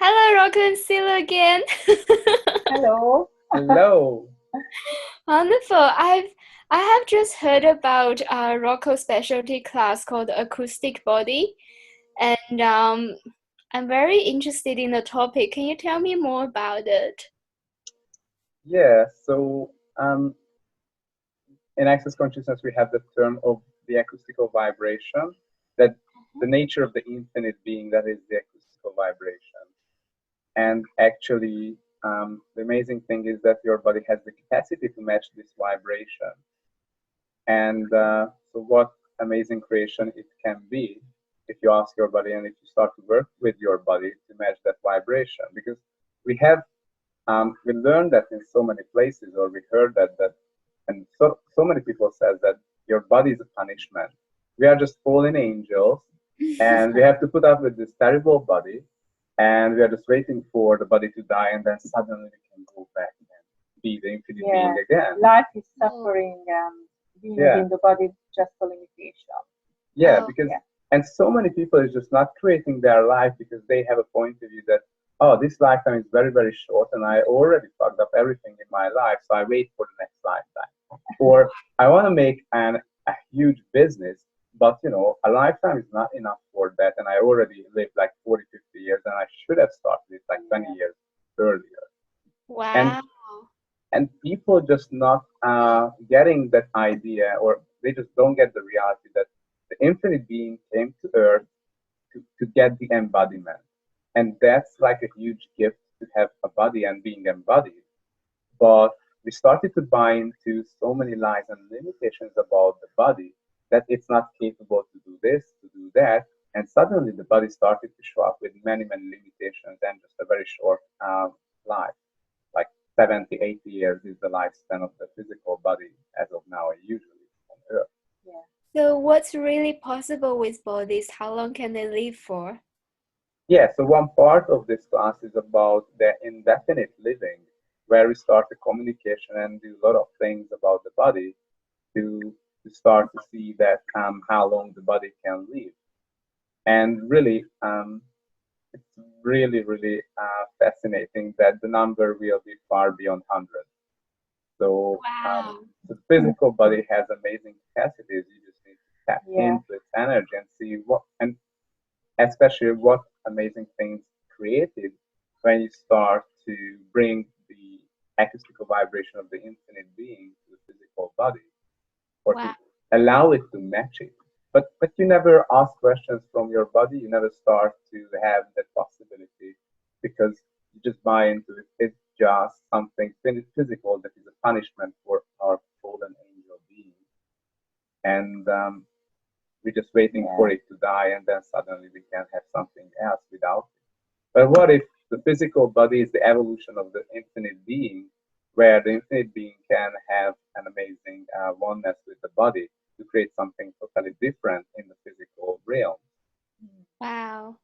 Hello, Rocco and Silo again. Hello. Hello. Wonderful. I have just heard about Rocco's specialty class called Acoustic Body, and I'm very interested in the topic. Can you tell me more about it? Yeah, so in access consciousness, we have the term of the acoustical vibration, that the nature of the infinite being, that is the acoustical vibration. And actually, the amazing thing is that your body has the capacity to match this vibration. And so, what amazing creation it can be if you ask your body and if you start to work with your body to match that vibration. Because we have we learned that in so many places, or we heard that, and so many people says that your body is a punishment. We are just fallen angels, and we have to put up with this terrible body, and we are just waiting for the body to die, and then suddenly we can go back and be the infinite being Yeah, again. life is Oh, suffering and being Yeah, in the body is just a limitation. yeah, oh, because Yeah, and so many people is just not creating their life because they have a point of view that, oh, this lifetime is very, very short and I already fucked up everything in my life, so I wait for the next lifetime. Or I want to make a huge business, but a lifetime is not enough for that, and I already lived like 40, 50 years, and I should have started it like 20 yeah, years earlier. And wow. people just not getting that idea, or they just don't get the reality that the infinite being came to earth to get the embodiment. And that's like a huge gift to have a body and being embodied. But we started to buy into so many lies and limitations about the body that it's not capable to do this, to do that. And suddenly the body started to show up with many, many limitations and just a very short life. Like 70, 80 years is the lifespan of the physical body as of now, usually on Earth. yeah, So what's really possible with bodies? How long can they live for? Yeah, so one part of this class is about the indefinite living, where we start the communication and do a lot of things about the body to start to see that how long the body can live. And really, it's really, really fascinating that the number will be far beyond 100. So Wow. the physical body has amazing capacities. You just need to tap yeah, into its energy and see what, and especially what amazing things created when you start to bring the acoustical vibration of the infinite being to the physical body, or to Wow. allow it to match it. But you never ask questions from your body. You never start to have that possibility because you just buy into it. It's just something physical that is a punishment for our fallen angel being, and we're just waiting yeah, for it to die, and then suddenly we can have something else without it. But what if the physical body is the evolution of the infinite being, where the infinite being can have an amazing oneness with the body to create something totally different in the physical realm? mm. Wow.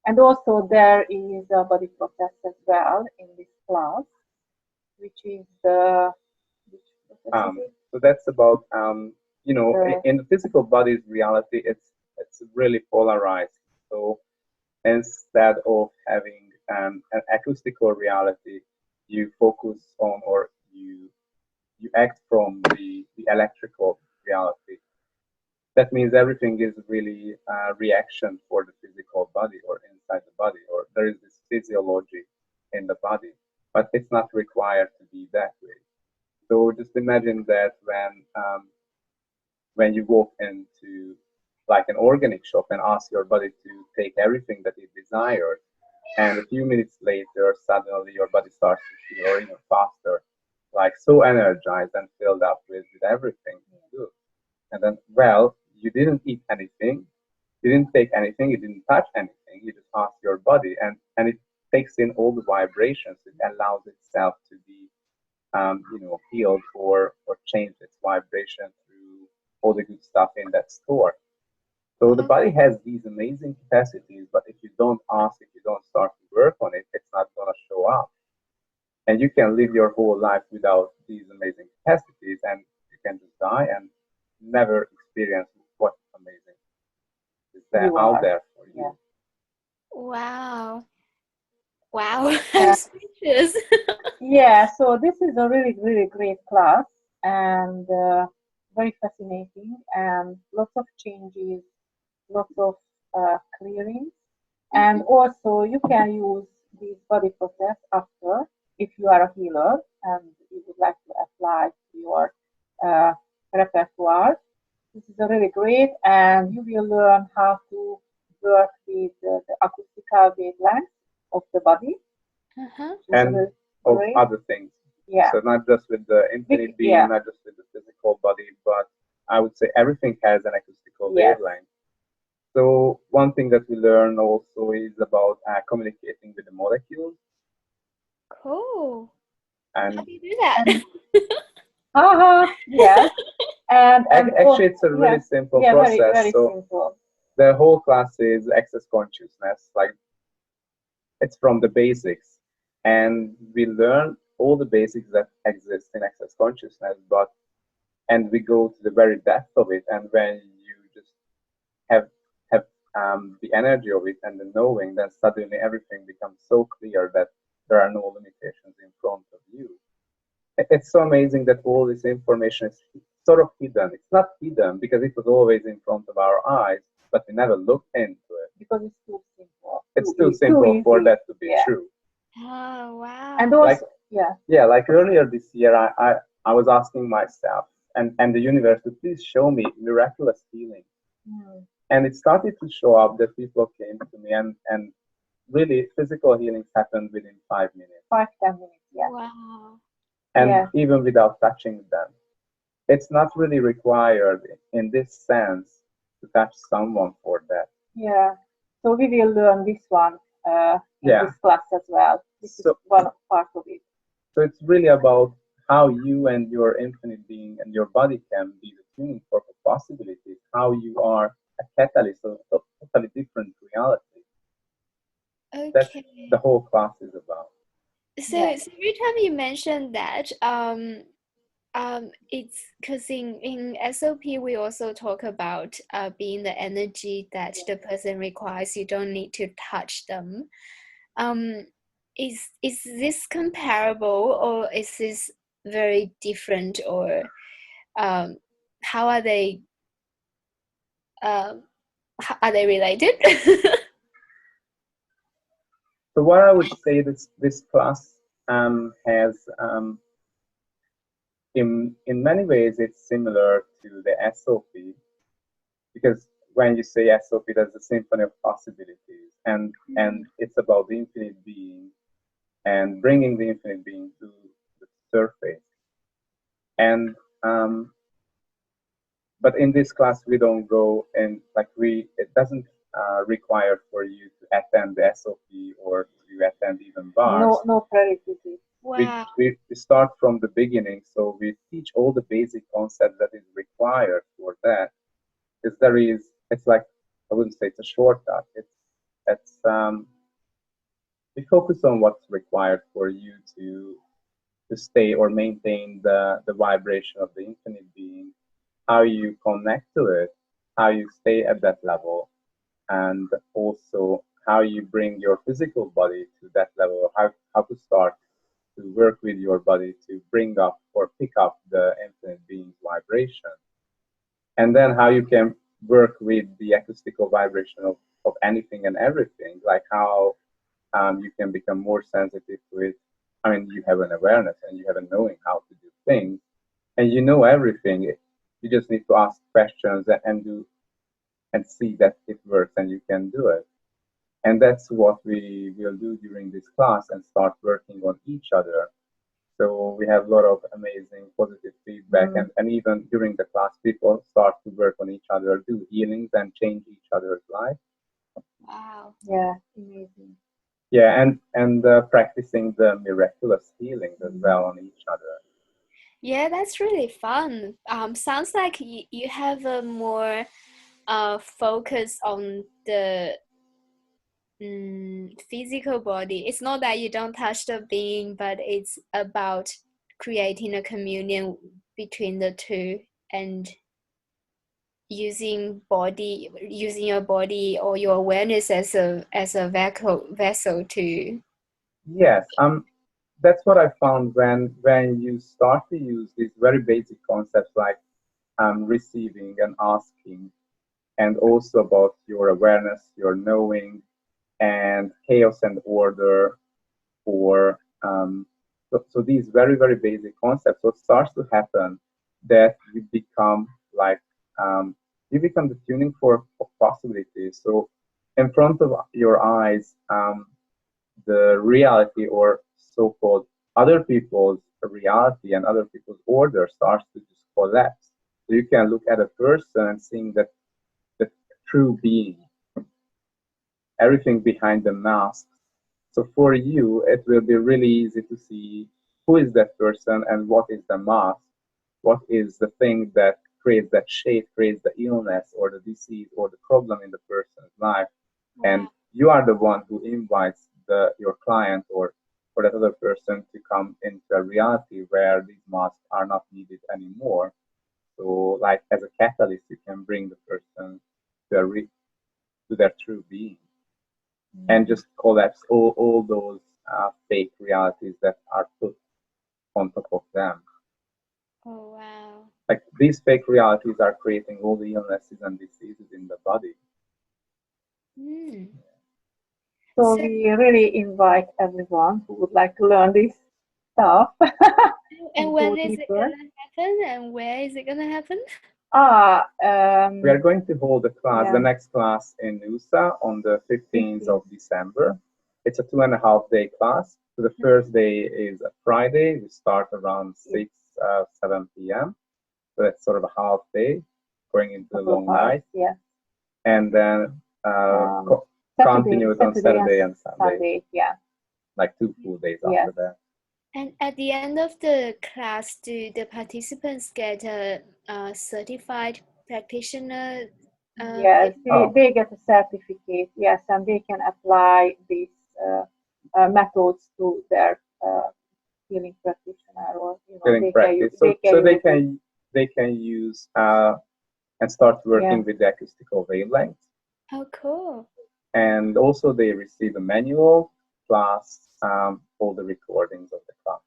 And also there is a body process as well in this class, which is the which process is it? So that's about The in the physical body's reality, it's really polarized. So instead of having an acoustical reality, you focus on, or you act from the electrical reality. That means everything is really a reaction for the physical body, or inside the body, or there is this physiology in the body, but it's not required to be that way. So just imagine that when you walk into like an organic shop and ask your body to take everything that it desires, and a few minutes later, suddenly your body starts to feel even faster, like so energized and filled up with everything good. And then, well, you didn't eat anything, you didn't take anything, you didn't touch anything, you just ask your body, and it takes in all the vibrations, it allows itself to be healed, or change its vibration through all the good stuff in that store. So the Oh, body has these amazing capacities, but if you don't ask, if you don't start to work on it, it's not gonna show up. And you can live your whole life without these amazing capacities, and you can just die and never experience what amazing is there you out are. there for Yeah, you. wow. Wow, I'm speechless. Yeah, so this is a really, really great class and very fascinating and lots of changes, lots of clearing. And also you can use this body process after if you are a healer and you would like to apply to your uh, repertoire. This is a really great and you will learn how to work with the acoustical wavelength of the body. Uh-huh. And of great. other things. Yeah. So not just with the infinite being, not just with the physical body, but I would say everything has an acoustical wavelength. So one thing that we learn also is about communicating with the molecules. Cool. And how do you do that? Yes. And actually, it's a really simple process. Very so simple. The whole class is access consciousness. Like it's from the basics, and we learn all the basics that exist in access consciousness, and we go to the very depth of it. And when you just have the energy of it and the knowing, then suddenly everything becomes so clear that there are no limitations in front of you. It's so amazing that all this information is sort of hidden. It's not hidden because it was always in front of our eyes, but we never looked into it. Because it's too simple. It's too simple for that to be true. Oh, wow. And also, like earlier this year, I was asking myself and the universe to please show me miraculous healing. And it started to show up that people came to me and really physical healings happened within 5 minutes. 5-10 minutes, Wow. And even without touching them. It's not really required in this sense to touch someone for that. Yeah. So we will learn this one in this class as well. This is one part of it. So it's really about how you and your infinite being and your body can be the tuning fork of possibilities, how you are a catalyst of a totally different reality. Okay. That's the whole class is about. So every time you mention that, it's because in SOP we also talk about being the energy that the person requires. You don't need to touch them. Is this comparable or is this very different, or how are they related? So what I would say this class has in many ways it's similar to the SOP, because when you say SOP, there's a symphony of possibilities, and it's about the infinite being and bringing the infinite being to the surface. And but in this class we don't go and it doesn't require for you to attend the SOP or to attend even bars. No prerequisite. Wow. We start from the beginning, so we teach all the basic concepts that is required for that. Because it's like, I wouldn't say it's a shortcut. It's we focus on what's required for you to stay or maintain the vibration of the infinite being, how you connect to it, how you stay at that level, and also how you bring your physical body to that level, how to start to work with your body to bring up or pick up the infinite being's vibration. And then how you can work with the acoustical vibration of anything and everything, like how you can become more sensitive to it. I mean, you have an awareness and you have a knowing how to do things, and you know everything. You just need to ask questions and see that it works and you can do it. And that's what we will do during this class and start working on each other. So we have a lot of amazing positive feedback, and even during the class, people start to work on each other, do healings, and change each other's life. Wow. Yeah, amazing. Yeah, and practicing the miraculous healing as well on each other. Yeah, that's really fun. Sounds like you have a more focus on the physical body. It's not that you don't touch the being, but it's about creating a communion between the two and using your body or your awareness as a vessel to Yes, that's what I found when you start to use these very basic concepts like receiving and asking, and also about your awareness, your knowing, and chaos and order, or so these very very basic concepts. What starts to happen that you become like you become the tuning for possibilities. So in front of your eyes, the reality or so-called other people's reality and other people's order starts to just collapse. So you can look at a person and seeing that the true being, everything behind the mask. So for you, it will be really easy to see who is that person and what is the mask, what is the thing that creates that shape, creates the illness or the disease or the problem in the person's life. And Wow. you are the one who invites your client or that other person to come into a reality where these masks are not needed anymore. So, like as a catalyst, you can bring the person to their true being and just collapse all those fake realities that are put on top of them. Oh, wow. Like these fake realities are creating all the illnesses and diseases in the body. Mm. So So, we really invite everyone who would like to learn this stuff and and when go is it deeper. gonna happen, and where is it gonna happen? Ah, We are going to hold the yeah, next class in USA on the 15th 15. of December. It's a 2.5 day class. So the first day is a Friday. We start around 6, 7 p.m. So that's sort of a half day going into the Couple of long hours, night. yeah. And then Um, continue it on Saturday Saturday and and Sunday, Sunday, yeah, like 2 full days yes. after that. And at the end of the class, do the participants get a, certified practitioner? Yes, Oh, they get a certificate, yes, and they can apply these methods to their healing practitioner, or healing practice. they can So use it. they can use and start Yeah. working with the acoustical wavelengths. Oh, cool. And also they receive a manual plus all the recordings of the class.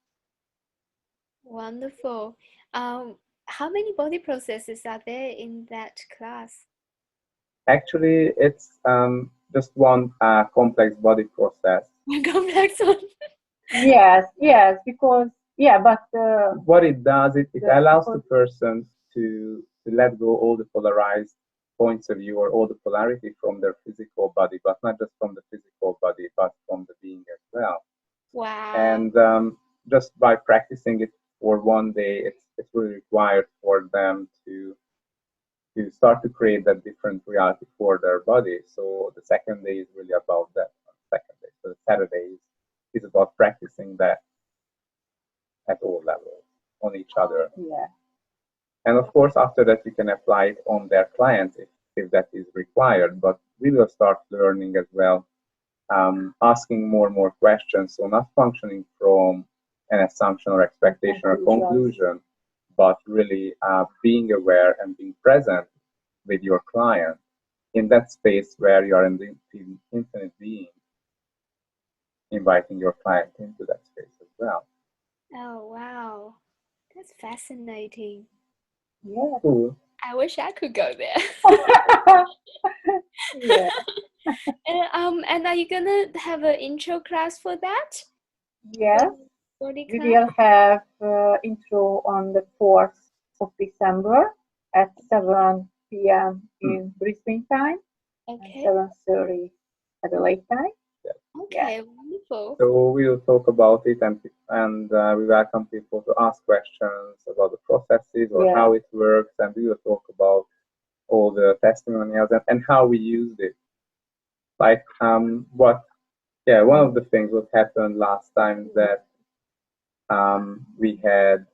Wonderful. How many body processes are there in that class? Actually, it's just one complex body process. One complex one. Yes, because yeah, but What it does, it allows the because person to let go all the polarized points of view or all the polarity from their physical body, but not just from the physical body, but from the being as well. Wow. And just by practicing it for one day, it's really required for them to start to create that different reality for their body. So the second day is really about that. Second day, so the Saturday is about practicing that at all levels on each other. yeah, And of course, after that, you can apply it on their clients if that is required. But we will start learning as well, asking more and more questions. So not functioning from an assumption or expectation or conclusions. conclusion, but really being aware and being present with your client in that space where you are in the infinite being, inviting your client into that space as well. Oh, wow. That's fascinating. Yeah. Cool. I wish I could go there. Yeah. And are you gonna have an intro class for that? Yes. Body We class? will have intro on the 4th of December at 7 p.m. in Brisbane time and Okay. 7:30 Adelaide time. Yeah. Okay, wonderful. So we will talk about it, and we welcome people to ask questions about the processes or Yeah. how it works, and we will talk about all the testimonials and how we used it. Like one of the things what happened last time that we had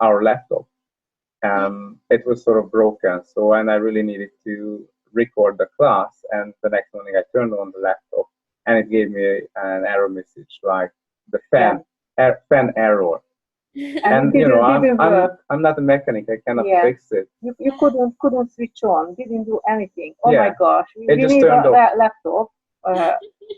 our laptop. It was sort of broken, so and I really needed to record the class. And the next morning, I turned on the laptop, and it gave me an error message like the fan error. And it didn't work. I'm not a mechanic. I cannot Yeah. fix it. You couldn't switch on. Didn't do anything. Oh Yeah. my gosh. It We just need turned a off. laptop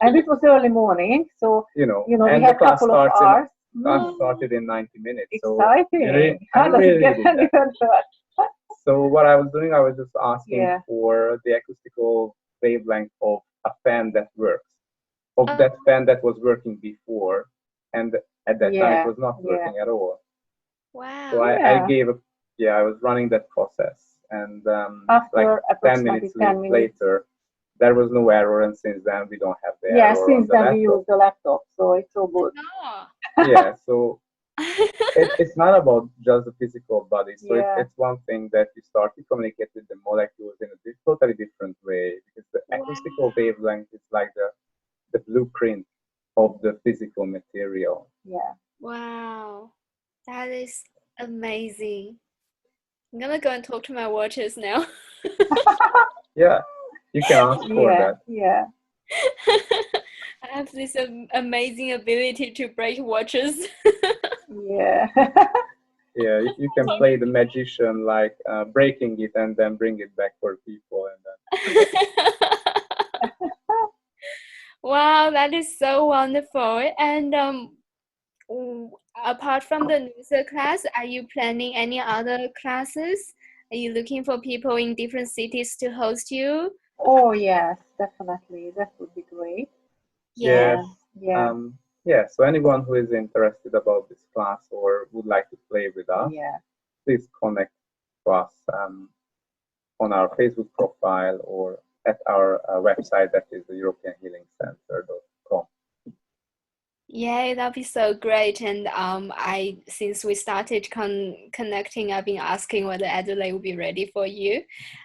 And it was early morning, so you know, we and the had a class couple of starts hours. class started in 90 minutes. Exciting. I How does it really get did any that. better? So what I was doing, I was just asking Yeah. for the acoustical wavelength of a fan that works, of that fan that was working before, and at that time it was not working at all. Wow. So I gave a, I was running that process, and like After 10 approximately minutes 10 minutes. later, there was no error, and since then we don't have the Yeah, error since on the then laptop. we use the laptop, so it's all good. Yeah, so it's not about just the physical body. So Yeah. it's one thing that you start to communicate with the molecules in a totally different way, because the acoustical wavelength is like the blueprint of the physical material. Yeah. Wow, that is amazing. I'm gonna go and talk to my watches now. Yeah, you can ask for that. Yeah. I have this amazing ability to break watches. Yeah. Yeah, you can play the magician, like breaking it and then bring it back for people, and then. Wow, that is so wonderful. And apart from the NUSA class, are you planning any other classes? Are you looking for people in different cities to host you? Oh yes, definitely. That would be great. Yes. Yeah. Yeah. So anyone who is interested about this class or would like to play with us, please connect to us on our Facebook profile or at our website, that is the EuropeanHealingCenter.com. Yeah, that'd be so great. And since we started connecting, I've been asking whether Adelaide will be ready for you.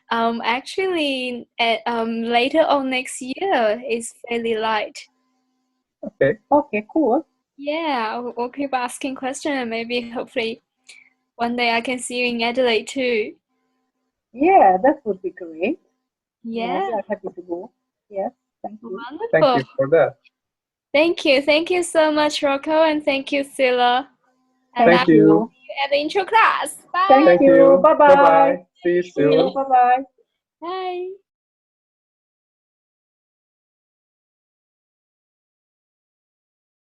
Actually, later on next year is fairly light. Okay, cool. Yeah, we'll keep asking questions, and maybe hopefully one day I can see you in Adelaide too. Yeah, that would be great. Yeah. We are happy to go. Yes, thank you. Wonderful. Thank you for that. Thank you. Thank you so much, Rocco, and thank you, Sila. And Thank you. See you at the intro class. Bye. Thank you. Bye-bye. Bye-bye. See you soon. Bye-bye. Bye.